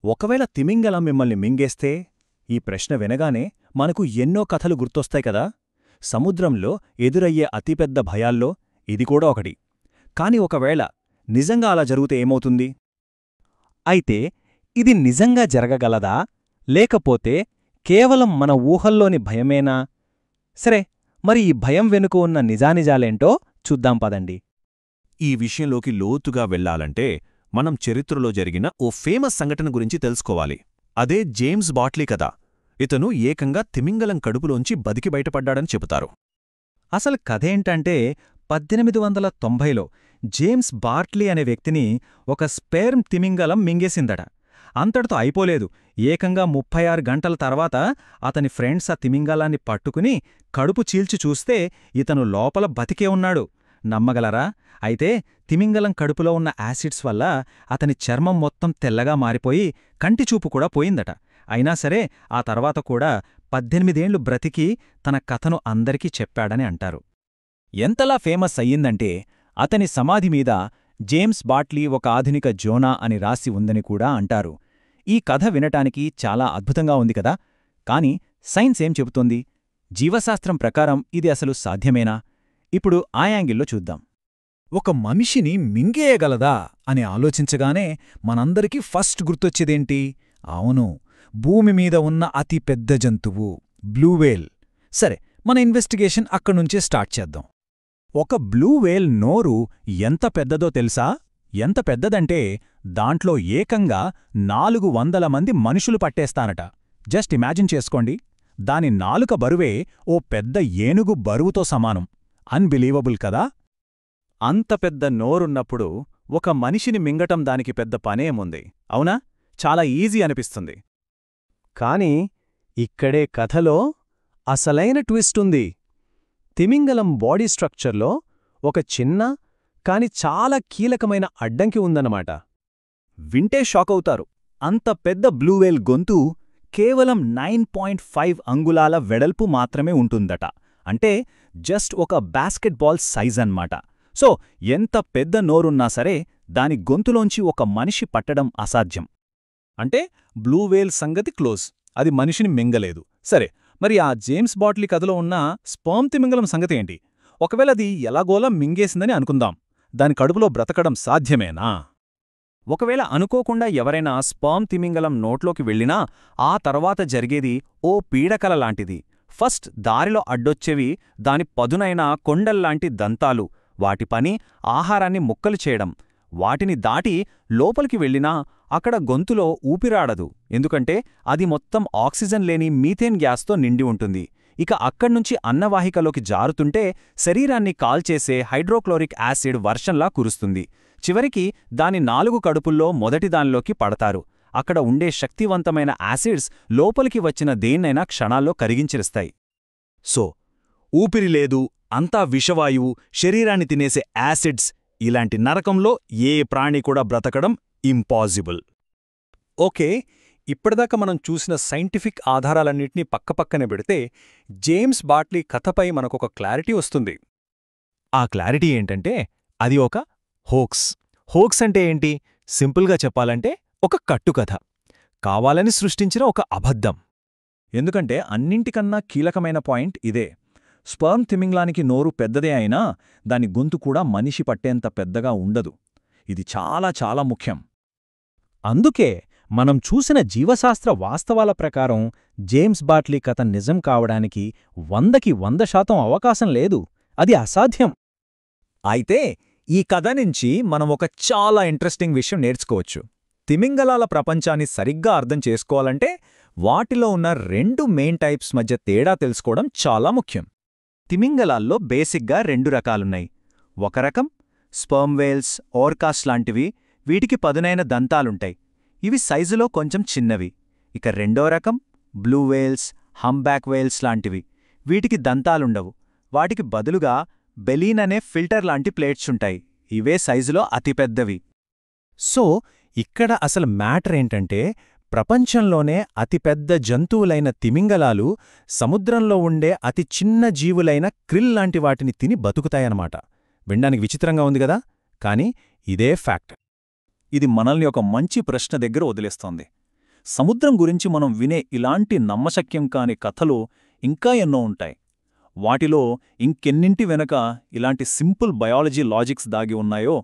ఒకవేళ తిమింగలం మిమ్మల్ని మింగేస్తే? ఈ ప్రశ్న వినగానే మనకు ఎన్నో కథలు గుర్తొస్తాయి కదా. సముద్రంలో ఎదురయ్యే అతిపెద్ద భయాల్లో ఇది కూడా ఒకటి. కాని ఒకవేళ నిజంగా అలా జరిగితే ఏమవుతుంది? అయితే ఇది నిజంగా జరగగలదా, లేకపోతే కేవలం మన ఊహల్లోని భయమేనా? సరే, మరి ఈ భయం వెనుక ఉన్న నిజానిజాలేంటో చూద్దాం పదండి. ఈ విషయంలోకి లోతుగా వెళ్లాలంటే మనం చరిత్రలో జరిగిన ఓ ఫేమస్ సంఘటన గురించి తెలుసుకోవాలి. అదే జేమ్స్ బాట్లీ కథ. ఇతను ఏకంగా తిమింగలం కడుపులోంచి బతికి బయటపడ్డాడని చెబుతారు. అసలు కథేంటంటే 1890లో జేమ్స్ బార్ట్లీ అనే వ్యక్తిని ఒక స్పెర్మ్ తిమింగలం మింగేసిందట. అంతటితో అయిపోలేదు. ఏకంగా 36 గంటల తర్వాత అతని ఫ్రెండ్స్ ఆ తిమింగలాన్ని పట్టుకుని కడుపు చీల్చి చూస్తే ఇతను లోపల బతికే ఉన్నాడు. నమ్మగలరా? అయితే తిమింగలం కడుపులో ఉన్న యాసిడ్స్ వల్ల అతని చర్మం మొత్తం తెల్లగా మారిపోయి కంటిచూపు కూడా పోయిందట. అయినా సరే ఆ తర్వాత కూడా 18 ఏళ్లు బ్రతికి తన కథను అందరికీ చెప్పాడని అంటారు. ఎంతలా ఫేమస్ అయ్యిందంటే అతని సమాధి మీద జేమ్స్ బాట్లీ ఒక ఆధునిక జోనా అని రాసి ఉందని కూడా అంటారు. ఈ కథ వినటానికి చాలా అద్భుతంగా ఉంది కదా. కాని సైన్స్ ఏం చెబుతోంది? జీవశాస్త్రం ప్రకారం ఇది అసలు సాధ్యమేనా? ఇప్పుడు ఆ యాంగిల్లో చూద్దాం. ఒక మనిషిని మింగేయగలదా అని ఆలోచించగానే మనందరికీ ఫస్ట్ గుర్తొచ్చేదేంటి? అవును, భూమి మీద ఉన్న అతి పెద్ద జంతువు బ్లూ వేల్. సరే, మన ఇన్వెస్టిగేషన్ అక్కడ్నుంచే స్టార్ట్ చేద్దాం. ఒక బ్లూ వేల్ నోరు ఎంత పెద్దదో తెలుసా? ఎంత పెద్దదంటే దాంట్లో ఏకంగా 400 మంది మనుషులు పట్టేస్తానట. జస్ట్ ఇమాజిన్ చేసుకోండి. దాని నాలుక బరువే ఓ పెద్ద ఏనుగు బరువుతో సమానం. అన్బిలీవబుల్ కదా. అంత పెద్ద నోరున్నప్పుడు ఒక మనిషిని మింగటం దానికి పెద్ద పనేముంది, అవునా? చాలా ఈజీ అనిపిస్తుంది. కాని ఇక్కడే కథలో అసలైన ట్విస్ట్ ఉంది. తిమింగలం బాడీ స్ట్రక్చర్లో ఒక చిన్న కాని చాలా కీలకమైన అడ్డంకి ఉందన్నమాట. వింటే షాకవుతారు. అంత పెద్ద బ్లూవేల్ గొంతు కేవలం 9.5 అంగుళాల వెడల్పు మాత్రమే ఉంటుందట. అంటే జస్ట్ ఒక బాస్కెట్బాల్ సైజ్ అన్నమాట. సో ఎంత పెద్ద నోరున్నా సరే దాని గొంతులోంచి ఒక మనిషి పట్టడం అసాధ్యం. అంటే బ్లూవేల్ సంగతి క్లోజ్, అది మనిషిని మింగలేదు. సరే, మరి ఆ జేమ్స్ బాట్లీ కథలో ఉన్న స్పర్మ్ తిమింగలం సంగతి ఏంటి? ఒకవేళ అది ఎలాగోలా మింగేసిందని అనుకుందాం. దాని కడుపులో బ్రతకడం సాధ్యమేనా? ఒకవేళ అనుకోకుండా ఎవరైనా స్పర్మ్ తిమింగలం నోట్లోకి వెళ్ళినా ఆ తర్వాత జరిగేది ఓ పీడకల లాంటిది. ఫస్ట్ దారిలో అడ్డొచ్చేవి దాని పదునైన కొండల్లాంటి దంతాలు. వాటి పని ఆహారాన్ని ముక్కలు చేయడం. వాటిని దాటి లోపలికి వెళ్ళినా అక్కడ గొంతులో ఊపిరాడదు. ఎందుకంటే అది మొత్తం ఆక్సిజన్ లేని మీథేన్ గ్యాస్తో నిండి ఉంటుంది. ఇక అక్కడ్నుంచి అన్నవాహికలోకి జారుతుంటే శరీరాన్ని కాల్చేసే హైడ్రోక్లోరిక్ యాసిడ్ వర్షంలా కురుస్తుంది. చివరికి దాని 4 కడుపుల్లో మొదటిదానిలోకి పడతారు. అక్కడ ఉండే శక్తివంతమైన యాసిడ్స్ లోపలికి వచ్చిన దేన్నైనా క్షణాల్లో కరిగించేస్తాయి. సో ఊపిరి లేదు, అంతా విషవాయువు, శరీరాన్ని తినేసే యాసిడ్స్. ఇలాంటి నరకంలో ఏ ప్రాణి కూడా బ్రతకడం ఇంపాసిబుల్. ఓకే, ఇప్పటిదాకా మనం చూసిన సైంటిఫిక్ ఆధారాలన్నింటినీ పక్కపక్కనే పెడితే జేమ్స్ బాట్లీ కథపై మనకొక క్లారిటీ వస్తుంది. ఆ క్లారిటీ ఏంటంటే అది ఒక హోక్స్. హోక్స్ అంటే ఏంటి? సింపుల్గా చెప్పాలంటే ఒక కట్టుకథ, కావాలని సృష్టించిన ఒక అబద్ధం. ఎందుకంటే అన్నింటికన్నా కీలకమైన పాయింట్ ఇదే. స్పర్మ్ తిమింగలానికి నోరు పెద్దదే అయినా దాని గొంతు కూడా మనిషి పట్టేంత పెద్దగా ఉండదు. ఇది చాలా చాలా ముఖ్యం. అందుకే మనం చూసిన జీవశాస్త్ర వాస్తవాల ప్రకారం జేమ్స్ బాట్లీ కథ నిజం కావడానికి 100కి 100% అవకాశం లేదు. అది అసాధ్యం. అయితే ఈ కథ నుంచి మనం ఒక చాలా ఇంట్రెస్టింగ్ విషయం నేర్చుకోవచ్చు. తిమింగలాల ప్రపంచాన్ని సరిగ్గా అర్థం చేసుకోవాలంటే వాటిలో ఉన్న 2 మెయిన్ టైప్స్ మధ్య తేడా తెలుసుకోవడం చాలా ముఖ్యం. తిమింగలాల్లో బేసిక్గా 2 రకాలున్నాయి. ఒక రకం స్పర్మ్ వేల్స్, ఓర్కాస్ లాంటివి. వీటికి పదునైన దంతాలుంటాయి. ఇవి సైజులో కొంచెం చిన్నవి. ఇక రెండో రకం బ్లూ వేల్స్, హంబ్యాక్ వేల్స్ లాంటివి. వీటికి దంతాలుండవు. వాటికి బదులుగా బెలీన్ అనే ఫిల్టర్ లాంటి ప్లేట్సుంటాయి. ఇవే సైజులో అతిపెద్దవి. సో ఇక్కడ అసలు మ్యాటర్ ఏంటంటే ప్రపంచంలోనే అతిపెద్ద జంతువులైన తిమింగలాలు సముద్రంలో ఉండే అతి చిన్న జీవులైన క్రిల్ లాంటి వాటిని తిని బతుకుతాయన్నమాట. వినడానికి విచిత్రంగా ఉంది గదా, కానీ ఇదే ఫ్యాక్ట్. ఇది మనల్ని ఒక మంచి ప్రశ్న దగ్గర వదిలేస్తోంది. సముద్రం గురించి మనం వినే ఇలాంటి నమ్మశక్యం కాని కథలు ఇంకా ఎన్నో ఉంటాయి. వాటిలో ఇంకెన్నింటి వెనక ఇలాంటి సింపుల్ బయాలజీ లాజిక్స్ దాగి ఉన్నాయో